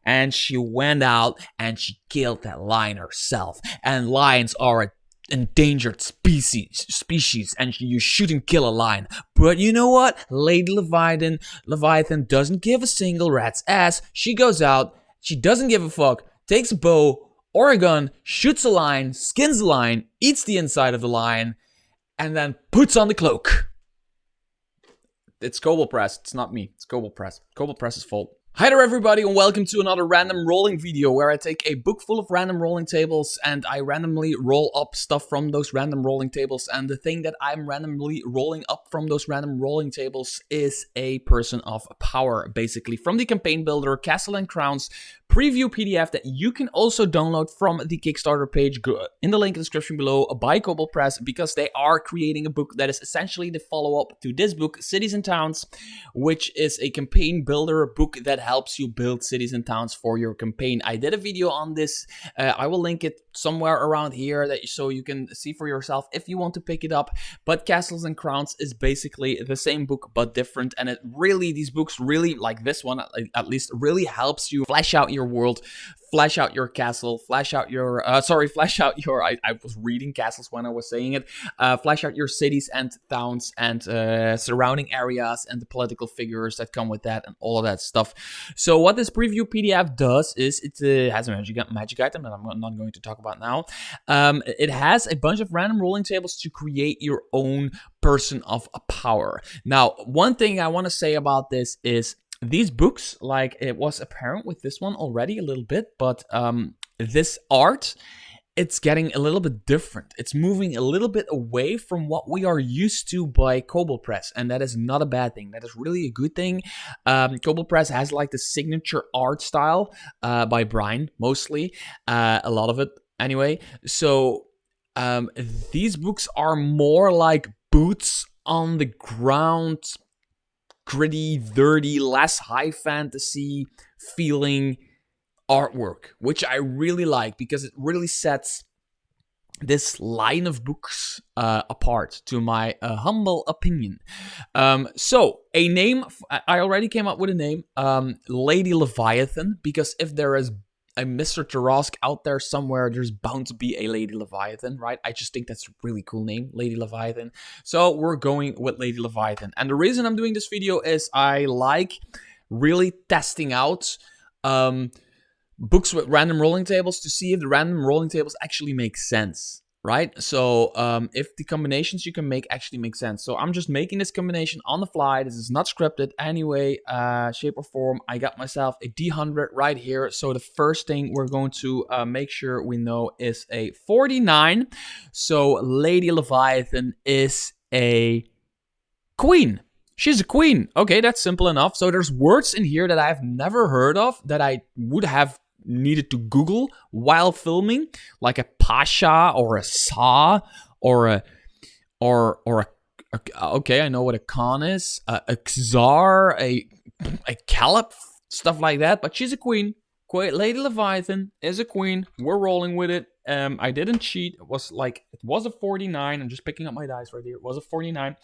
And she went out and she killed that lion herself. And lions are a endangered species, and you shouldn't kill a lion. But you know what? Lady Leviathan doesn't give a single rat's ass. She goes out, she doesn't give a fuck, takes a bow or a gun, shoots a lion, skins the lion, eats the inside of the lion, and then puts on the cloak. It's Kobold Press. It's not me. It's Kobold Press. Kobold Press's fault. Hi there everybody, and welcome to another random rolling video where I take a book full of random rolling tables and I randomly roll up stuff from those random rolling tables. And the thing that I'm randomly rolling up from those random rolling tables is a person of power, basically, from the campaign builder Castle and Crowns preview PDF that you can also download from the Kickstarter page in the link in the description below by Kobold Press, because they are creating a book that is essentially the follow-up to this book, Cities and Towns, which is a campaign builder book that helps you build cities and towns for your campaign. I did a video on this. I will link it somewhere around here so you can see for yourself if you want to pick it up. But Castles and Crowns is basically the same book but different, and these books really, like this one at least, really helps you flesh out your world, flesh out your castle, flesh out your I was reading castles when I was saying it. Flesh out your cities and towns and surrounding areas and the political figures that come with that and all of that stuff. So what this preview PDF does is it has a magic item that I'm not going to talk about now. It has a bunch of random rolling tables to create your own person of power. Now, one thing I want to say about this is these books, like it was apparent with this one already a little bit, but this art, it's getting a little bit different. It's moving a little bit away from what we are used to by Kobold Press, and that is not a bad thing. That is really a good thing. Kobold Press has like the signature art style by Brian, mostly, a lot of it anyway. So these books are more like boots on the ground, gritty, dirty, less high fantasy feeling artwork, which I really like because it really sets this line of books apart, to my humble opinion. So a name, I already came up with a name, Lady Leviathan, because if there is a Mr. Tarask out there somewhere, there's bound to be a Lady Leviathan, right? I just think that's a really cool name, Lady Leviathan. So we're going with Lady Leviathan. And the reason I'm doing this video is I like really testing out books with random rolling tables to see if the random rolling tables actually make sense, right? So if the combinations you can make actually make sense. So I'm just making this combination on the fly. This is not scripted anyway, shape or form. I got myself a D100 right here. So the first thing we're going to make sure we know is a 49. So Lady Leviathan is a queen. She's a queen. Okay, that's simple enough. So there's words in here that I've never heard of that I would have needed to Google while filming, like a pasha or a sa or a okay, I know what a khan is, a czar, a caliph, stuff like that. But she's a queen. Lady Leviathan is a queen. We're rolling with it. I didn't cheat. It was a 49. I'm just picking up my dice right here. It was a 49.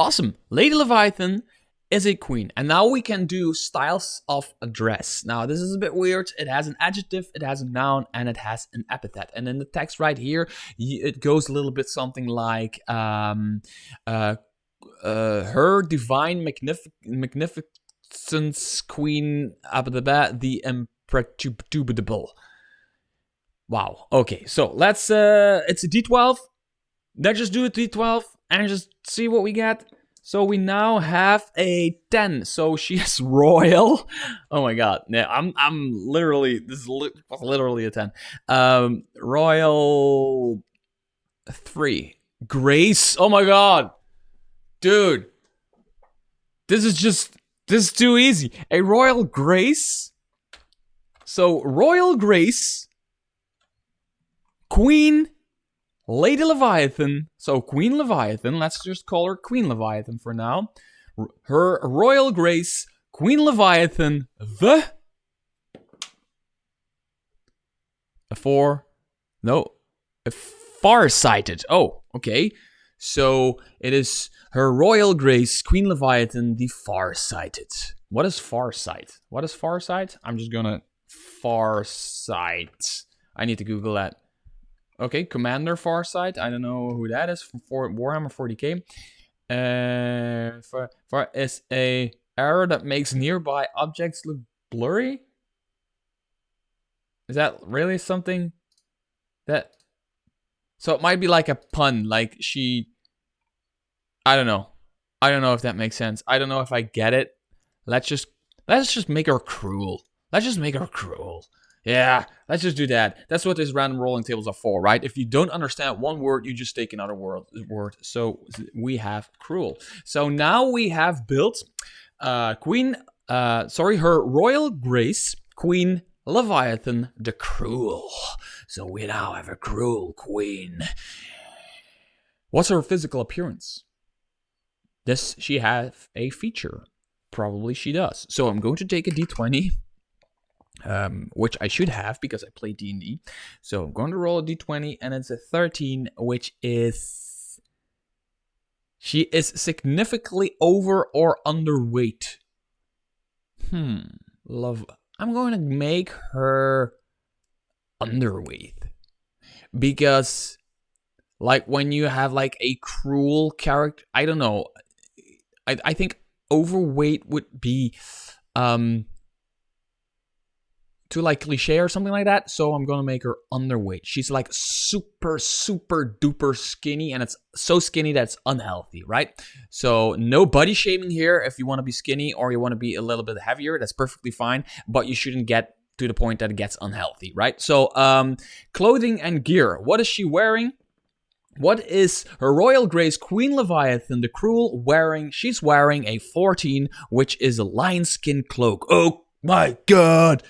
Awesome. Lady Leviathan is a queen. And now we can do styles of a dress. Now, this is a bit weird. It has an adjective, it has a noun, and it has an epithet. And in the text right here, it goes a little bit something like her divine magnificence queen, the imperturbable. Wow. Okay, so let's, it's a D12. Let's just do a D12 and just see what we get. So we now have a 10. So she is royal. Oh my god. Yeah, I'm literally, this was literally a 10. Royal 3. Grace. Oh my god. Dude. This is too easy. A royal grace. So royal grace. Queen Lady Leviathan, so Queen Leviathan, let's just call her Queen Leviathan for now. Her Royal Grace, Queen Leviathan, Farsighted. Oh, okay. So it is Her Royal Grace, Queen Leviathan, the Farsighted. What is Farsight? What is Farsight? I'm just gonna Farsight. I need to Google that. Okay, Commander Farsight. I don't know who that is from Warhammer 40k. Far is a error that makes nearby objects look blurry. Is that really something that? So it might be like a pun, like she. I don't know. I don't know if that makes sense. I don't know if I get it. Let's just make her cruel. Let's just make her cruel. Yeah, let's just do that. That's what these random rolling tables are for, right? If you don't understand one word, you just take another word. So we have cruel. So now we have built her Royal Grace, Queen Leviathan the Cruel. So we now have a cruel queen. What's her physical appearance? Does she have a feature? Probably she does. So I'm going to take a d20. Which I should have because I play D&D. So I'm going to roll a d20 and it's a 13, which is... She is significantly over or underweight. Love. I'm going to make her underweight. Because, like, when you have, like, a cruel character... I don't know. I think overweight would be... too like cliche or something like that, so I'm gonna make her underweight. She's like super duper skinny, and it's so skinny that it's unhealthy, right? So no body shaming here. If you want to be skinny or you want to be a little bit heavier, that's perfectly fine, but you shouldn't get to the point that it gets unhealthy, right? So clothing and gear. What is she wearing? What is Her Royal Grace Queen Leviathan the Cruel wearing? She's wearing a 14, which is a lion skin cloak. Oh my god!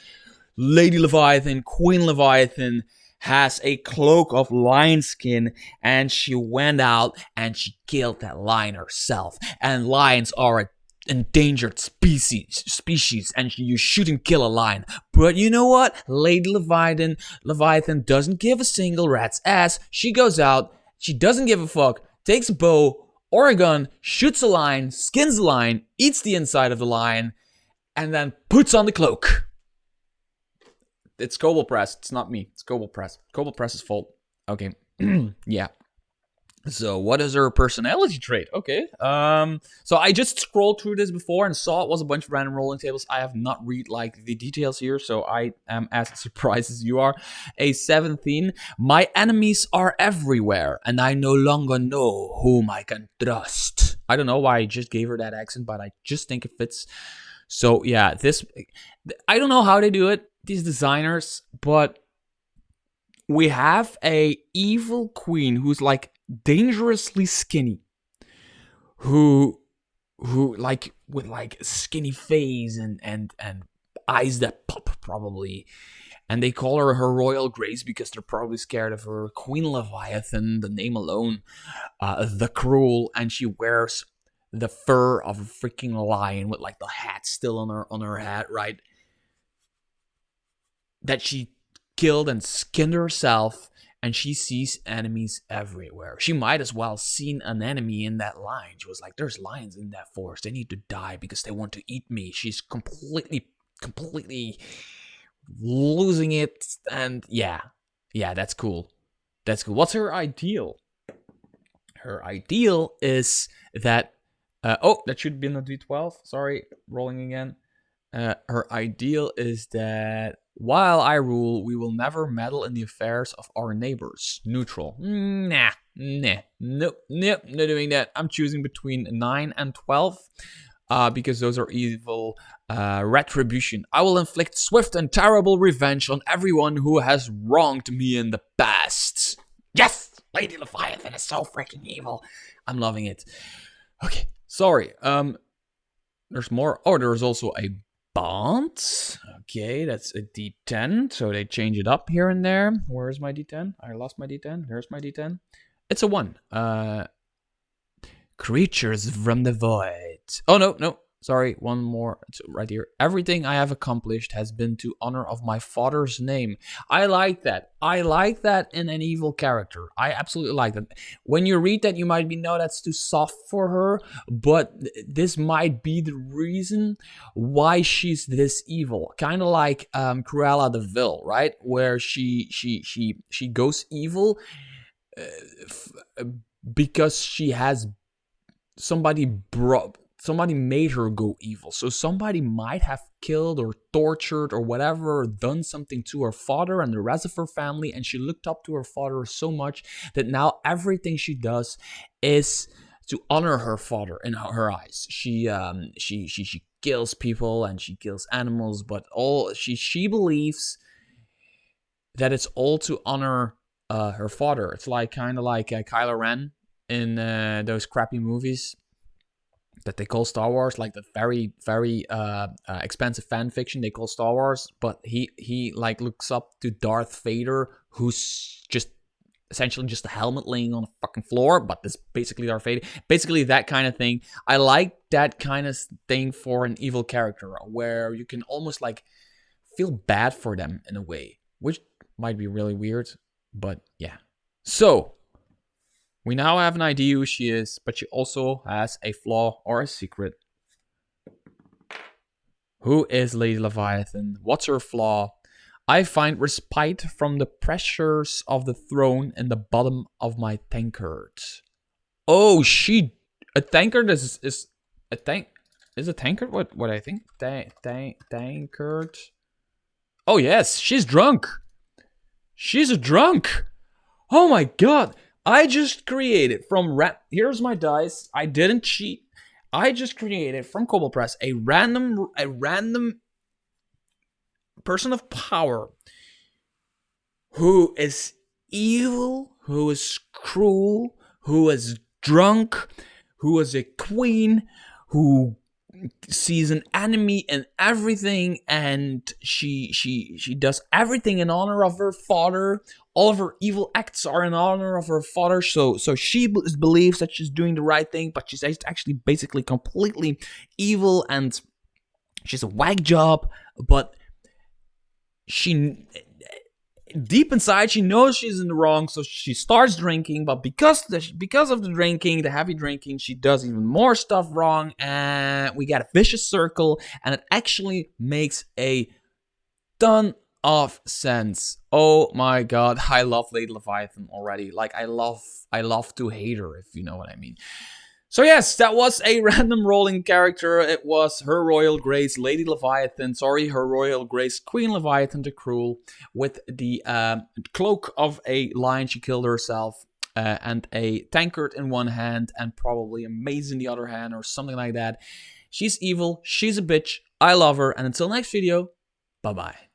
Lady Leviathan, Queen Leviathan, has a cloak of lion skin, and she went out and she killed that lion herself. And lions are an endangered species, and you shouldn't kill a lion. But you know what? Lady Leviathan doesn't give a single rat's ass. She goes out, she doesn't give a fuck, takes a bow or a gun, shoots a lion, skins the lion, eats the inside of the lion, and then puts on the cloak. It's Kobold Press. It's not me. It's Kobold Press. Kobold Press's fault. Okay. Yeah. So what is her personality trait? Okay. So I just scrolled through this before and saw it was a bunch of random rolling tables. I have not read like the details here, so I am as surprised as you are. A 17. My enemies are everywhere, and I no longer know whom I can trust. I don't know why I just gave her that accent, but I just think it fits. So yeah, this, I don't know how they do it, these designers, but we have a evil queen who's like dangerously skinny, who like with like skinny face and eyes that pop probably, and they call her Royal Grace because they're probably scared of her. Queen Leviathan, the name alone, the Cruel, and she wears the fur of a freaking lion with like the hat still on her head, right? That she killed and skinned herself, and she sees enemies everywhere. She might as well seen an enemy in that lion. She was like, there's lions in that forest. They need to die because they want to eat me. She's completely losing it. And yeah, that's cool. That's cool. What's her ideal? Her ideal is that that should be in a D12. Sorry, rolling again. Her ideal is that while I rule, we will never meddle in the affairs of our neighbors. Neutral. Nope, not doing that. I'm choosing between 9 and 12 because those are evil. Retribution. I will inflict swift and terrible revenge on everyone who has wronged me in the past. Yes! Lady Leviathan is so freaking evil. I'm loving it. Okay. Sorry. There's more. Oh, there's also a bond. Okay, that's a D10. So they change it up here and there. Where's my D10? I lost my D10. There's my D10. It's a 1. Creatures from the void. Oh, no. Sorry, one more right here. Everything I have accomplished has been to honor of my father's name. I like that. I like that in an evil character. I absolutely like that. When you read that, you might be, no, that's too soft for her, but this might be the reason why she's this evil. Kind of like Cruella de Vil, right? Where she goes evil f- because she has somebody made her go evil. So somebody might have killed or tortured or whatever, or done something to her father and the rest of her family, and she looked up to her father so much that now everything she does is to honor her father in her eyes. She kills people and she kills animals, but all she believes that it's all to honor her father. It's like kind of like Kylo Ren in those crappy movies that they call Star Wars, like the very expensive fan fiction they call Star Wars. But he like looks up to Darth Vader, who's just essentially just a helmet laying on the fucking floor, but this basically Darth Vader. Basically that kind of thing. I like that kind of thing for an evil character, where you can almost like feel bad for them in a way, which might be really weird, but yeah. So we now have an idea who she is, but she also has a flaw or a secret. Who is Lady Leviathan? What's her flaw? I find respite from the pressures of the throne in the bottom of my tankard. Oh, a tankard is a tank. Is a tankard what I think? Tankard. Oh yes, she's drunk. She's a drunk. Oh my god. I just created from here's my dice. I didn't cheat. I just created from Kobold Press a random person of power who is evil, who is cruel, who is drunk, who is a queen, who sees an enemy in everything, and she does everything in honor of her father. All of her evil acts are in honor of her father. So she believes that she's doing the right thing, but she's actually basically completely evil, and she's a whack job. But she deep inside she knows she's in the wrong, so she starts drinking. But because of the drinking, the heavy drinking, she does even more stuff wrong, and we get a vicious circle, and it actually makes a ton of sense. Oh my god, I love Lady Leviathan already. Like I love to hate her, if you know what I mean. So yes, that was a random rolling character. It was Her Royal Grace Lady Leviathan. Sorry, Her Royal Grace Queen Leviathan the Cruel, with the cloak of a lion she killed herself, and a tankard in one hand and probably a mace in the other hand or something like that. She's evil. She's a bitch. I love her. And until next video, bye bye.